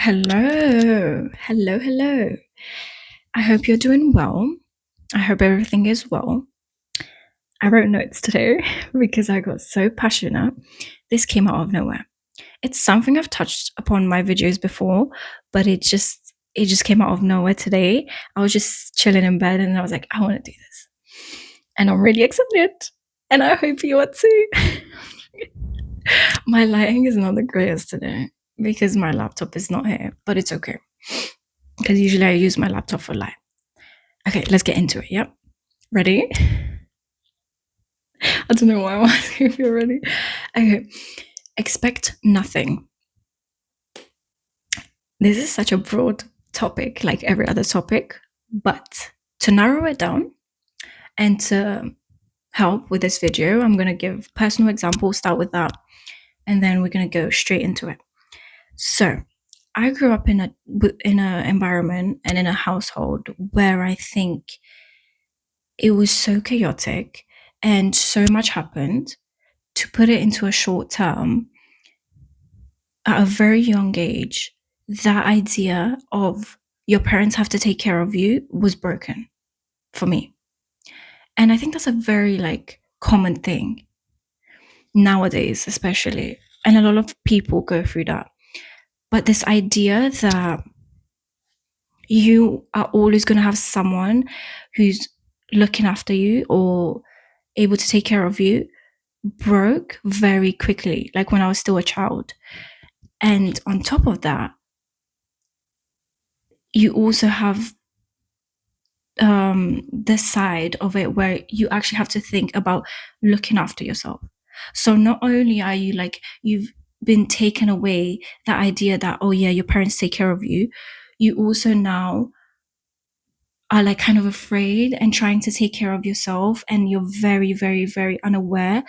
Hello, hello, hello. I hope you're doing well. I hope everything is well. I wrote notes today because I got so passionate. This came out of nowhere. It's something I've touched upon my videos before, but it just came out of nowhere today. I was just chilling in bed and I was like, I want to do this. And I'm really excited. And I hope you are too. My lighting is not the greatest today because my laptop is not here, but it's okay. Because usually I use my laptop for light. Okay, let's get into it. Yep. Ready? I don't know why I'm asking if you're ready. Okay. Expect nothing. This is such a broad topic, like every other topic, but to narrow it down and to help with this video, I'm going to give personal examples, start with that, and then we're going to go straight into it. So, I grew up in a environment and in a household where I think it was so chaotic and so much happened. To put it into a short term, at a very young age, that idea of your parents have to take care of you was broken for me. And I think that's a very common thing nowadays, especially. And a lot of people go through that. But this idea that you are always going to have someone who's looking after you or able to take care of you broke very quickly, like when I was still a child. And on top of that, you also have the side of it where you actually have to think about looking after yourself. So not only are you you've been taken away that idea that, oh yeah, your parents take care of you, you also now are kind of afraid and trying to take care of yourself, and you're very, very, very unaware,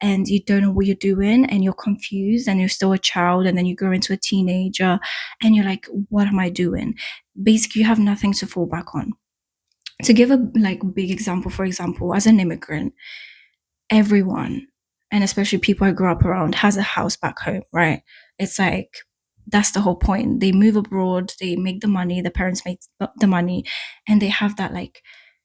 and you don't know what you're doing, and you're confused, and you're still a child, and then you grow into a teenager and you're like, what am I doing? Basically, you have nothing to fall back on. To give a big example, for example, as an immigrant, everyone, and especially people I grew up around, has a house back home, right? It's like that's the whole point. They move abroad, they make the money, the parents make the money, and they have that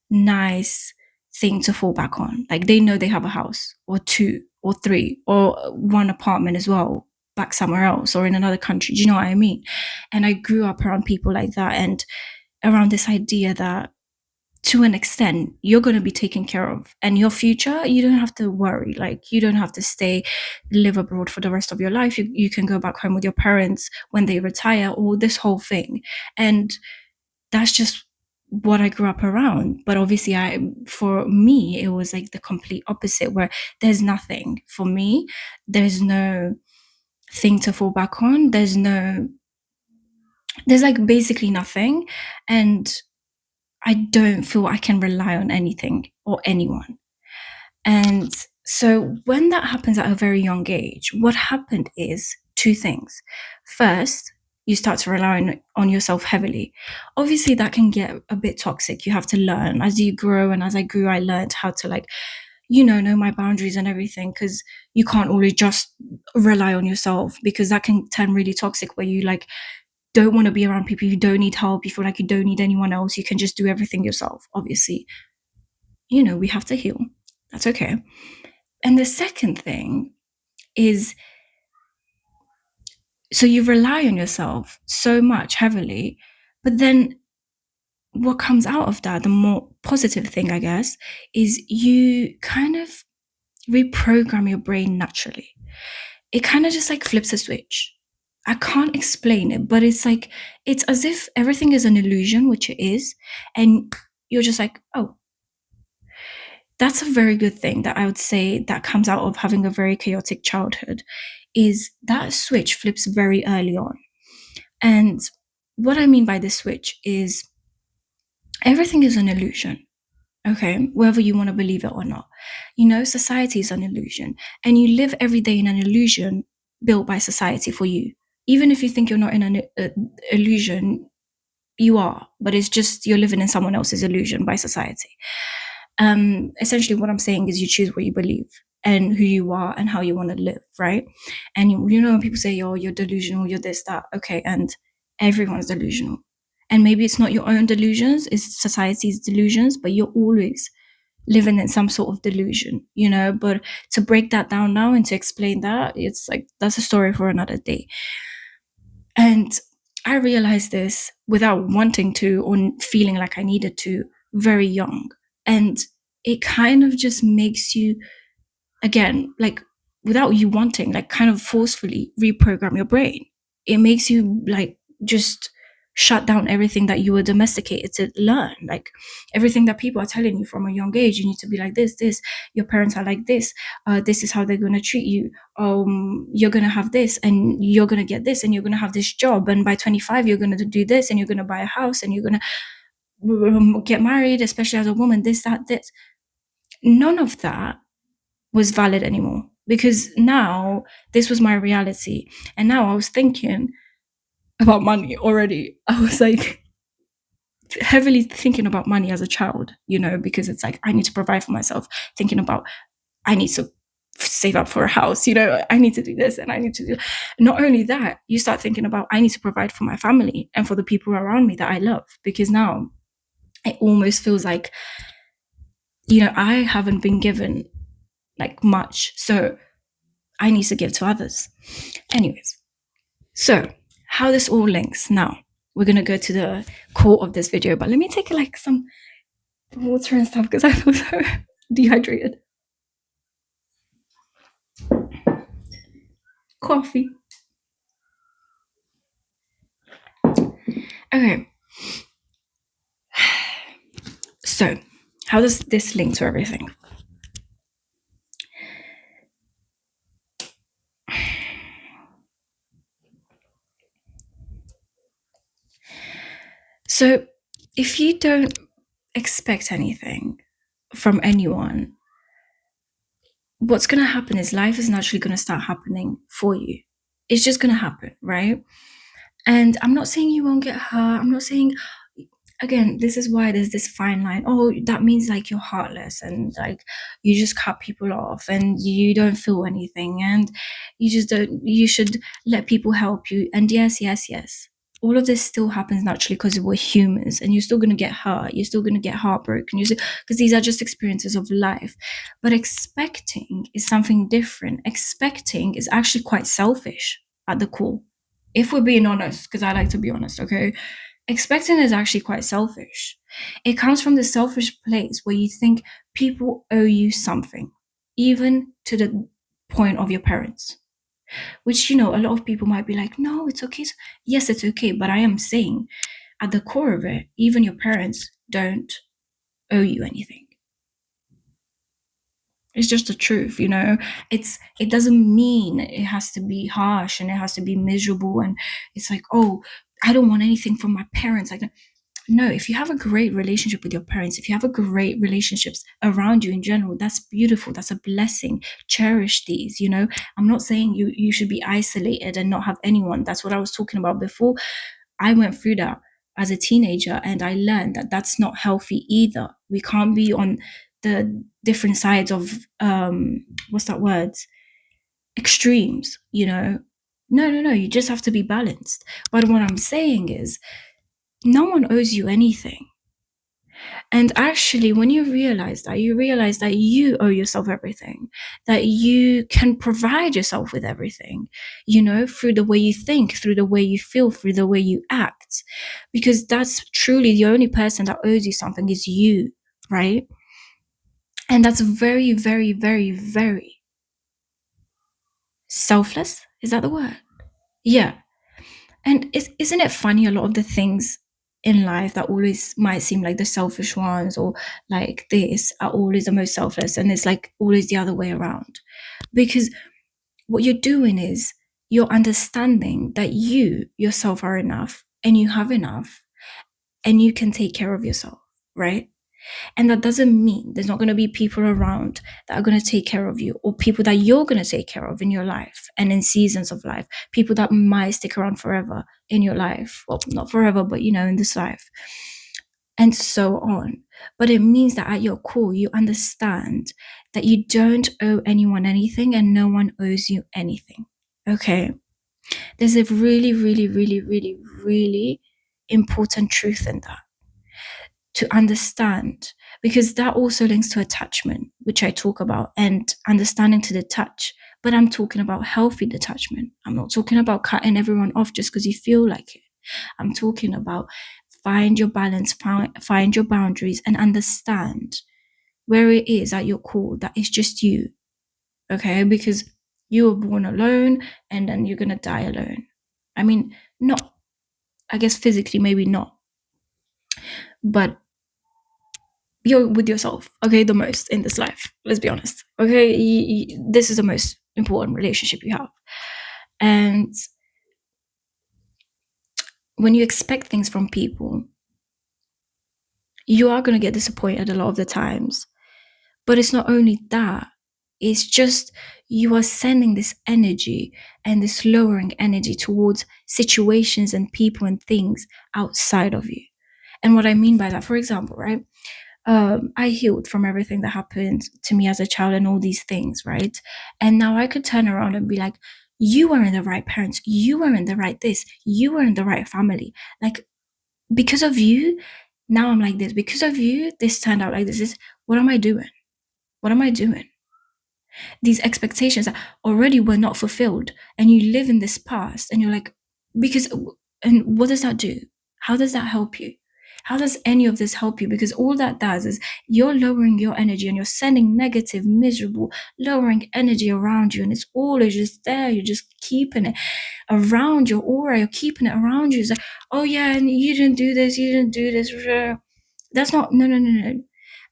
nice thing to fall back on. Like they know they have a house or two or three or one apartment as well back somewhere else or in another country. Do you know what I mean? And I grew up around people like that and around this idea that to an extent you're going to be taken care of, and your future, you don't have to worry. Like you don't have to live abroad for the rest of your life. You can go back home with your parents when they retire, or this whole thing. And that's just what I grew up around. But obviously for me it was like the complete opposite, where there's nothing for me. There's no thing to fall back on. There's basically nothing. And I don't feel I can rely on anything or anyone. And so when that happens at a very young age, what happened is two things. First, you start to rely on yourself heavily. Obviously, that can get a bit toxic. You have to learn as you grow. And as I grew, I learned how to know my boundaries and everything, because you can't always just rely on yourself, because that can turn really toxic where you don't want to be around people. You don't need help. You feel like you don't need anyone else. You can just do everything yourself. Obviously, we have to heal. That's okay. And the second thing is, so you rely on yourself so much heavily, but then what comes out of that, the more positive thing, I guess, is you kind of reprogram your brain naturally. It kind of just flips a switch. I can't explain it, but it's as if everything is an illusion, which it is, and you're just like, oh, that's a very good thing that I would say that comes out of having a very chaotic childhood, is that switch flips very early on. And what I mean by this switch is everything is an illusion. Okay, whether you want to believe it or not. Society is an illusion, and you live every day in an illusion built by society for you. Even if you think you're not in an illusion, you are, but it's just you're living in someone else's illusion by society. Essentially what I'm saying is you choose what you believe and who you are and how you want to live, right? And when people say, oh, you're delusional, you're this, that, okay, and Everyone's delusional. And maybe it's not your own delusions, it's society's delusions, but you're always living in some sort of delusion, you know. But to break that down now and to explain that, it's like that's a story for another day. And I realized this without wanting to or feeling like I needed to, very young. And it kind of just makes you, again, like without you wanting, like kind of forcefully reprogram your brain. It makes you like just shut down everything that you were domesticated to learn, like everything that people are telling you from a young age. You need to be like this, your parents are like this is how they're going to treat you, you're going to have this and you're going to get this and you're going to have this job, and by 25 you're going to do this and you're going to buy a house and you're going to get married, especially as a woman, this. None of that was valid anymore, because now this was my reality. And now I was thinking about money already. I was like heavily thinking about money as a child, you know, because it's like I need to provide for myself, thinking about I need to save up for a house, you know, I need to do this and I need to do. Not only that, you start thinking about I need to provide for my family and for the people around me that I love, because now it almost feels like, you know, I haven't been given like much, so I need to give to others. Anyways, so how this all links now, we're going to go to the core of this video, but let me take like some water and stuff because I feel so dehydrated. Coffee. Okay. So how does this link to everything? So if you don't expect anything from anyone, what's going to happen is life is naturally going to start happening for you. It's just going to happen, right? And I'm not saying you won't get hurt. I'm not saying, again, this is why there's this fine line. Oh, that means like you're heartless and like you just cut people off and you don't feel anything and you just don't, you should let people help you. And yes. All of this still happens naturally because we're humans, and you're still going to get hurt. You're still going to get heartbroken. Because these are just experiences of life. But expecting is something different. Expecting is actually quite selfish at the core. If we're being honest, because I like to be honest, okay? Expecting is actually quite selfish. It comes from the selfish place where you think people owe you something, even to the point of your parents. Which, you know, a lot of people might be like, no, it's okay. Yes, it's okay. But I am saying at the core of it, even your parents don't owe you anything. It's just the truth, you know. It doesn't mean it has to be harsh and it has to be miserable and it's like, oh, I don't want anything from my parents. Like, no, if you have a great relationship with your parents, if you have a great relationships around you in general, that's beautiful. That's a blessing. Cherish these, you know. I'm not saying you should be isolated and not have anyone. That's what I was talking about before. I went through that as a teenager and I learned that that's not healthy either. We can't be on the different sides of what's that word? Extremes, you know. No, you just have to be balanced. But what I'm saying is no one owes you anything. And actually, when you realize that you owe yourself everything, that you can provide yourself with everything, you know, through the way you think, through the way you feel, through the way you act, because that's truly the only person that owes you something is you, right? And that's very, very, very, very selfless. Is that the word? Yeah. And isn't it funny, a lot of the things in life that always might seem like the selfish ones or like this are always the most selfless, and it's like always the other way around. Because what you're doing is you're understanding that you yourself are enough and you have enough and you can take care of yourself, right? And that doesn't mean there's not going to be people around that are going to take care of you, or people that you're going to take care of in your life and in seasons of life, people that might stick around forever in your life. Well, not forever, but you know, in this life, and so on. But it means that at your core, you understand that you don't owe anyone anything and no one owes you anything. Okay. There's a really, really, really, really, really important truth in that to understand, because that also links to attachment, which I talk about, and understanding to detach. But I'm talking about healthy detachment. I'm not talking about cutting everyone off just because you feel like it. I'm talking about find your balance, find your boundaries, and understand where it is at your core that it's just you. Okay? Because you were born alone and then you're going to die alone. I mean, not, I guess physically, maybe not, but you're with yourself, okay, the most in this life. Let's be honest, okay? This is the most important relationship you have. And when you expect things from people, you are going to get disappointed a lot of the times. But it's not only that, it's just you are sending this energy and this lowering energy towards situations and people and things outside of you. And what I mean by that, for example, right? I healed from everything that happened to me as a child and all these things, right? And now I could turn around and be like, you weren't the right parents, you weren't the right this, you weren't the right family. Like, because of you, now I'm like this. Because of you, this turned out like this. What am I doing? What am I doing? These expectations that already were not fulfilled, and you live in this past, and you're like, because, and what does that do? How does that help you? How does any of this help you? Because all that does is you're lowering your energy and you're sending negative, miserable, lowering energy around you, and it's always just there. You're just keeping it around your aura, you're keeping it around you. It's like, oh yeah, and you didn't do this, you didn't do this. That's not, no.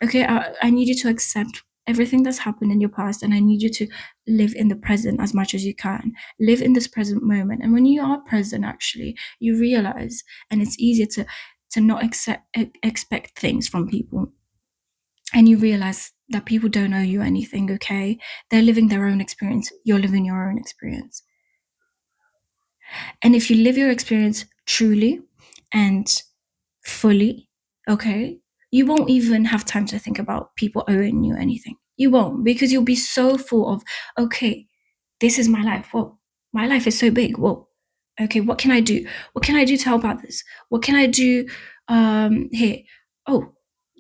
Okay, I need you to accept everything that's happened in your past, and I need you to live in the present as much as you can. Live in this present moment. And when you are present, actually, you realize, and it's easier to not expect things from people. And you realize that people don't owe you anything, okay? They're living their own experience. You're living your own experience. And if you live your experience truly and fully, okay, you won't even have time to think about people owing you anything. You won't, because you'll be so full of, okay, this is my life. Whoa, my life is so big. Whoa, okay, what can I do? What can I do to help others? What can I do here? Oh,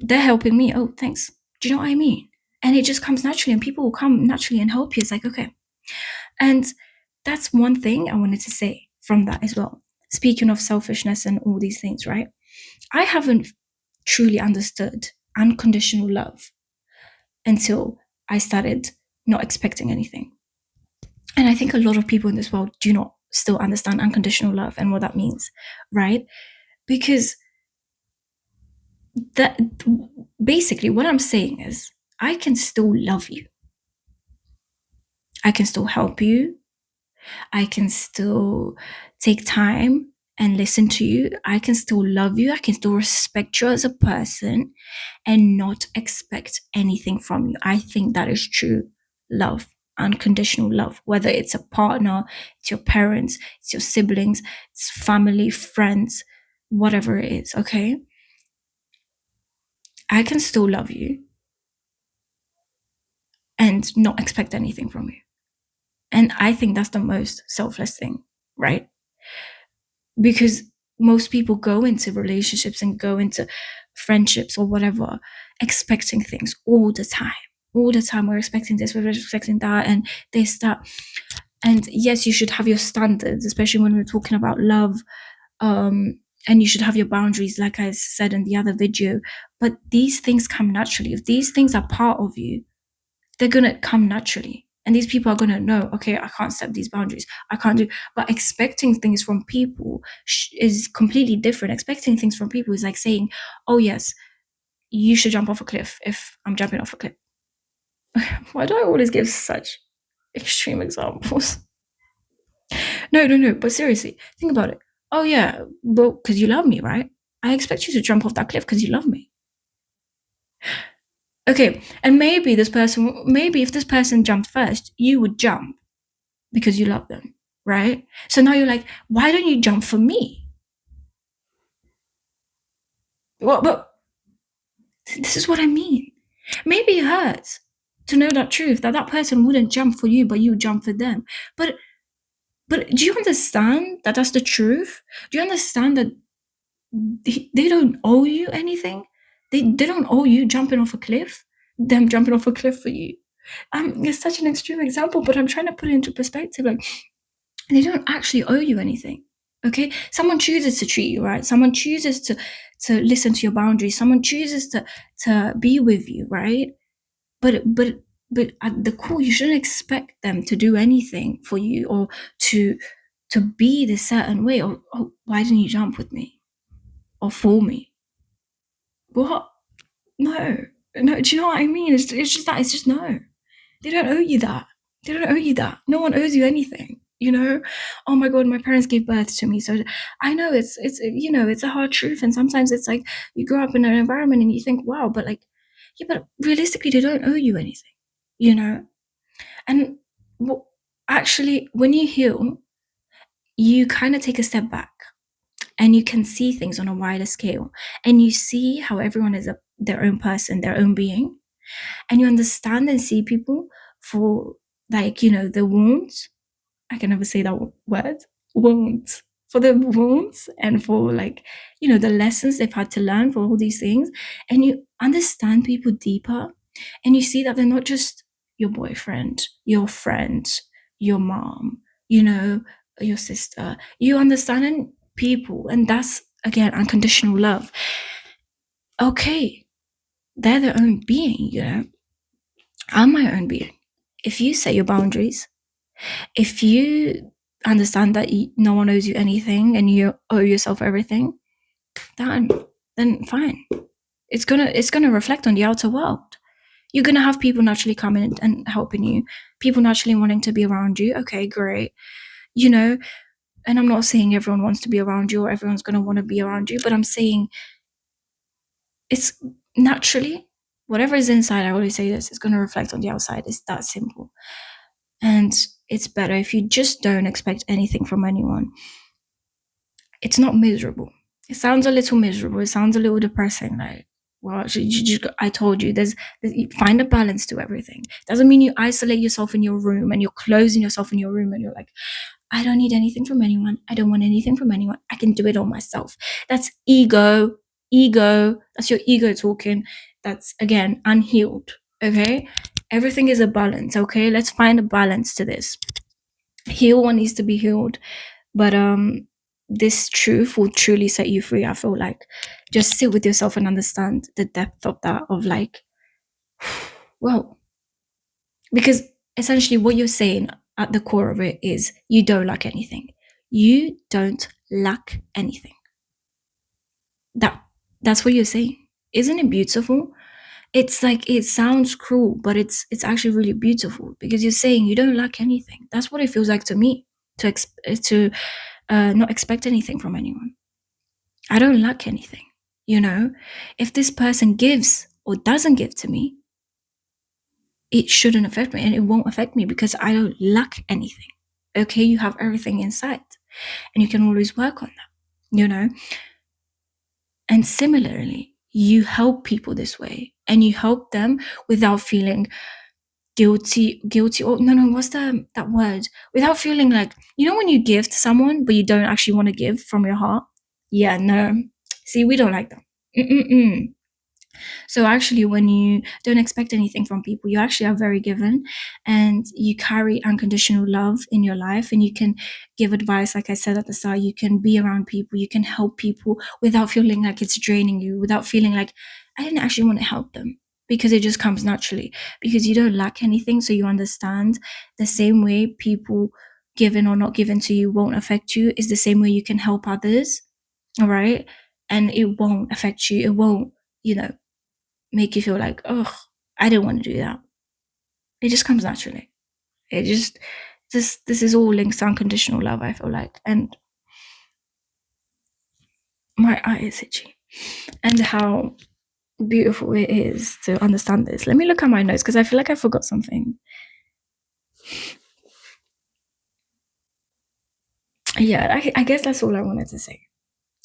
they're helping me. Oh, thanks. Do you know what I mean? And it just comes naturally, and people will come naturally and help you. It's like, okay. And that's one thing I wanted to say from that as well. Speaking of selfishness and all these things, right? I haven't truly understood unconditional love until I started not expecting anything. And I think a lot of people in this world do not still understand unconditional love and what that means, right? Because that basically what I'm saying is I can still love you. I can still help you. I can still take time and listen to you. I can still love you. I can still respect you as a person and not expect anything from you. I think that is true love, unconditional love, whether it's a partner, it's your parents, it's your siblings, it's family, friends, whatever it is, okay? I can still love you and not expect anything from you. And I think that's the most selfless thing, right? Because most people go into relationships and go into friendships or whatever expecting things all the time. All the time we're expecting this, we're expecting that, and they start. And yes, you should have your standards, especially when we're talking about love. And you should have your boundaries, like I said in the other video. But these things come naturally. If these things are part of you, they're gonna come naturally. And these people are gonna know, okay, I can't set these boundaries. I can't do. But expecting things from people is completely different. Expecting things from people is like saying, oh yes, you should jump off a cliff if I'm jumping off a cliff. Why do I always give such extreme examples? No. But seriously, think about it. Oh yeah, but because you love me, right? I expect you to jump off that cliff because you love me. Okay, and maybe if this person jumped first, you would jump because you love them, right? So now you're like, why don't you jump for me? Well, but this is what I mean. Maybe it hurts to know that truth that that person wouldn't jump for you, but you jump for them. But But do you understand that that's the truth? Do you understand that they don't owe you anything? They don't owe you jumping off a cliff, them jumping off a cliff for you. It's such an extreme example, but I'm trying to put it into perspective. Like, they don't actually owe you anything. Okay, someone chooses to treat you right. Someone chooses to listen to your boundaries. Someone chooses to be with you, right? But at the core, you shouldn't expect them to do anything for you, or to be this certain way. Or, oh, why didn't you jump with me or for me? What? No, no. Do you know what I mean? It's just that. It's just no. They don't owe you that. They don't owe you that. No one owes you anything. You know? Oh my god, my parents gave birth to me. So I know it's it's a hard truth, and sometimes it's like you grow up in an environment and you think, wow, but like, yeah, but realistically, they don't owe you anything. You know? And actually, when you heal, you kind of take a step back and you can see things on a wider scale, and you see how everyone is their own person, their own being, and you understand and see people for, like, the wounds. I can never say that word. Wounds. For the wounds, and for, like, the lessons they've had to learn for all these things. And you understand people deeper, and you see that they're not just your boyfriend, your friend, your mom, your sister. You understand people, and that's, again, unconditional love. Okay, they're their own being. I'm my own being. If you set your boundaries, if you understand that no one owes you anything and you owe yourself everything, then fine. It's gonna reflect on the outer world. You're gonna have people naturally coming and helping you, people naturally wanting to be around you. Okay, great. And I'm not saying everyone wants to be around you or everyone's gonna want to be around you, but I'm saying it's naturally, whatever is inside, I always say this, it's gonna reflect on the outside. It's that simple. And it's better if you just don't expect anything from anyone. It's not miserable. It sounds a little miserable. It sounds a little depressing. Like, well, I told you, find a balance to everything. Doesn't mean you isolate yourself in your room and you're closing yourself in your room and you're like, I don't need anything from anyone. I don't want anything from anyone. I can do it all myself. That's ego. Ego. That's your ego talking. That's, again, unhealed. Okay? Everything is a balance. Okay? Let's find a balance to this. Heal what needs to be healed. But this truth will truly set you free. I feel like, just sit with yourself and understand the depth of that, of like, well, because essentially what you're saying at the core of it is you don't lack anything. You don't lack anything. That's what you're saying. Isn't it beautiful? It's like, it sounds cruel, but it's actually really beautiful, because you're saying you don't lack anything. That's what it feels like to me, to not expect anything from anyone. I don't lack anything. If this person gives or doesn't give to me, it shouldn't affect me, and it won't affect me, because I don't lack anything. Okay, you have everything inside, and you can always work on that. And similarly, you help people this way, and you help them without feeling guilty, or no, what's that word? Without feeling like, when you give to someone but you don't actually want to give from your heart. Yeah, no. See, we don't like that. Mm-mm-mm. So actually, when you don't expect anything from people, you actually are very given, and you carry unconditional love in your life, and you can give advice. Like I said at the start, you can be around people, you can help people without feeling like it's draining you, without feeling like, I didn't actually want to help them, because it just comes naturally, because you don't lack anything. So you understand the same way people given or not given to you won't affect you is the same way you can help others. All right. And it won't affect you. It won't, make you feel like, oh, I don't want to do that. It just comes naturally. It just, this is all linked to unconditional love, I feel like. And my eye is itchy. And how beautiful it is to understand this. Let me look at my notes, because I feel like I forgot something. Yeah, I guess that's all I wanted to say.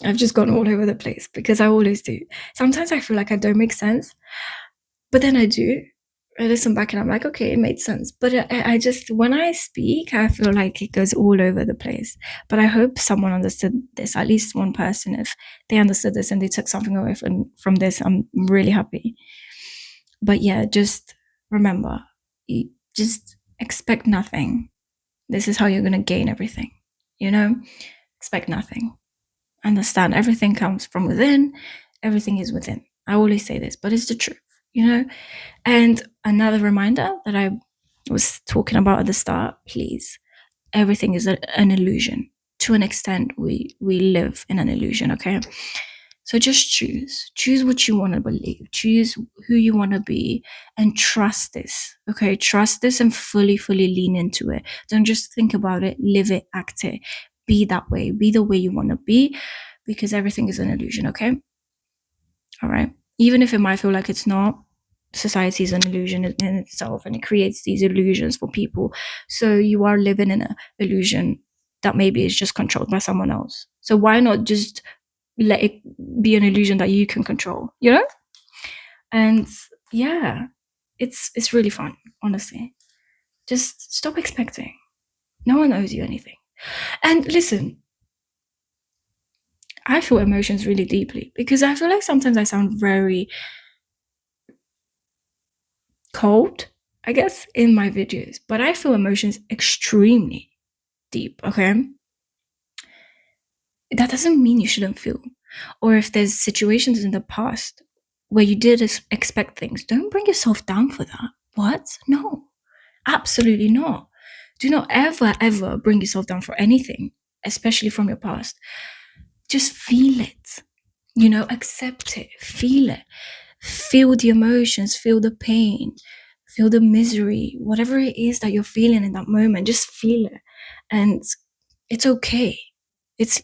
I've just gone all over the place, because I always do. Sometimes I feel like I don't make sense, but then I do. I listen back and I'm like, okay, it made sense. But I just, when I speak, I feel like it goes all over the place. But I hope someone understood this, at least one person. If they understood this and they took something away from this, I'm really happy. But yeah, just remember, you just expect nothing. This is how you're going to gain everything, you know? Expect nothing. Understand everything comes from within, everything is within. I always say this, but it's the truth, you know? And another reminder that I was talking about at the start, please, everything is an illusion. To an extent, we live in an illusion, okay? So just choose what you want to believe, choose who you want to be, and trust this, okay? Trust this and fully lean into it. Don't just think about it, live it, act it. Be that way, be the way you want to be, because everything is an illusion, okay? All right. Even if it might feel like it's not, society is an illusion in itself, and it creates these illusions for people. So you are living in an illusion that maybe is just controlled by someone else. So why not just let it be an illusion that you can control, you know? And yeah, it's really fun, honestly. Just stop expecting. No one owes you anything. And listen, I feel emotions really deeply because I feel like sometimes I sound very cold, I guess, in my videos, but I feel emotions extremely deep, okay? That doesn't mean you shouldn't feel. Or if there's situations in the past where you did expect things, don't bring yourself down for that. What? No, absolutely not. Do not ever bring yourself down for anything, especially from your past. Just feel it, you know, accept it, feel it. Feel the emotions, feel the pain, feel the misery, whatever it is that you're feeling in that moment, just feel it. And it's okay. It's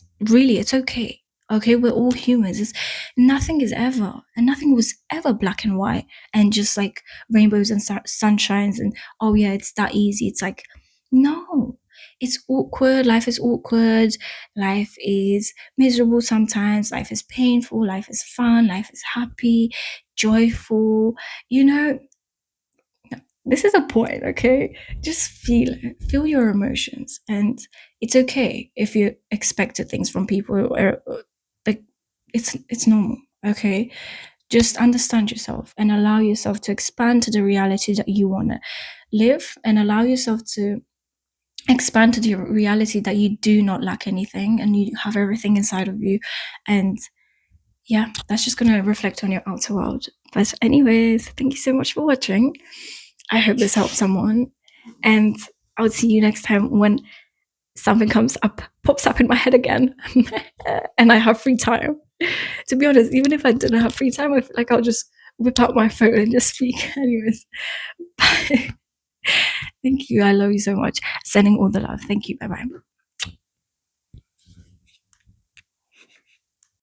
okay. Okay, we're all humans. Nothing is ever, and nothing was ever black and white and just like rainbows and sunshines and oh yeah, it's that easy. It's like, no, it's awkward. Life is awkward. Life is miserable sometimes. Life is painful. Life is fun. Life is happy, joyful. You know, this is a point, okay? Just feel it. Feel your emotions. And it's okay if you expected things from people or like it's normal, okay? Just understand yourself and allow yourself to expand to the reality that you want to live, and allow yourself to expand to the reality that you do not lack anything and you have everything inside of you. And yeah, that's just going to reflect on your outer world. But anyways, thank you so much for watching. I hope this helps someone, and I'll see you next time when something pops up in my head again and I have free time. To be honest, even if I didn't have free time, I feel like I'll just whip out my phone and just speak. Anyways, bye. Thank you. I love you so much. Sending all the love. Thank you. Bye bye.